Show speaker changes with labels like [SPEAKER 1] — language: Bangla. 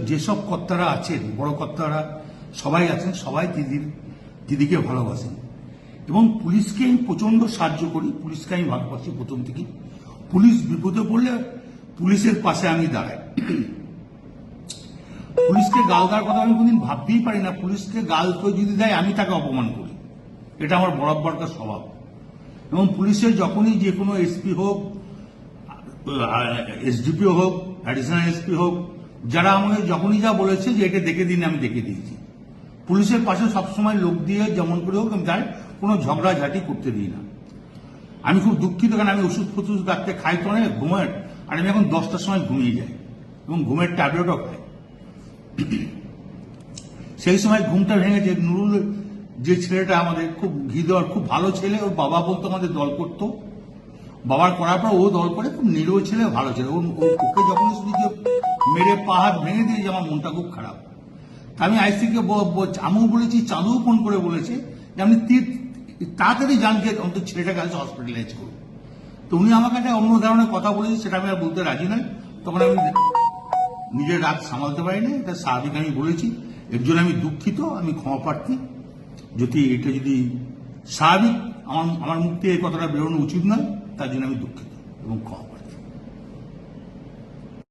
[SPEAKER 1] যেসব কর্তারা আছেন, বড় কর্তারা সবাই আছেন, সবাই দিদিকে ভালোবাসেন এবং পুলিশকে আমি প্রচন্ড সাহায্য করি। পুলিশকে আমি ভালোবাসি প্রথম থেকে। পুলিশ বিপদে পড়লে পুলিশের পাশে আমি দাঁড়াই। পুলিশকে গাল দেওয়ার কথা আমি কোনদিন ভাবতেই পারি না। পুলিশকে গাল কেউ যদি দেয় আমি তাকে অপমান করি, এটা আমার বরাবরকার স্বভাব। এবং পুলিশের যখনই যে কোনো এসপি হোক, এসডিপিও হোক, অ্যাডিশনাল এসপি হোক, যারা আমাকে যখনই যা বলেছে যে এটা দেখে দিন, আমি দেখে দিয়েছি। পুলিশের পাশে সবসময় লোক দিয়ে যেমন করে হোক আমি তার কোনো ঝগড়াঝাটি করতে দিই না। আমি খুব দুঃখিত, কারণ আমি ওষুধ ফষুধ রাখতে খাই তো অনেক ঘুমের, আর আমি এখন 10টার সময় ঘুমিয়ে যাই এবং ঘুমের ট্যাবলেটও খাই। সেই সময় ঘুমটা ভেঙেছে। নুরুল যে ছেলেটা আমাদের খুব ঘি দেওয়ার খুব ভালো ছেলে, ওর বাবা বলতো আমাদের দল করতো, বাবার করার পর ও দল করে, খুব নিরীহ ছেলে, ভালো ছেলে। ওকে যখন শুনি যে মেরে পা হাত ভেঙে দিয়েছে, আমার মনটা খুব খারাপ। আমি আইসিকে আমিও বলেছি, চাঁদুও ফোন করে বলেছে যে আপনি তাড়াতাড়ি যান, যে অন্তত ছেলেটাকে আজ হসপিটালাইজ করুন। তো উনি আমাকে একটা অন্য ধরনের কথা বলেছে, সেটা আমি আর বলতে রাজি নয়। তখন আমি নিজের রাগ সামালতে পারিনি, এটা স্বাভাবিক আমি বলেছি। এর জন্য আমি দুঃখিত, আমি ক্ষমা প্রার্থী। এটা যদি স্বাভাবিক আমার মুখ থেকে এই কথাটা বেরোনো উচিত নয়, তার জন্য আমি দুঃখিত এবং ক্ষমা।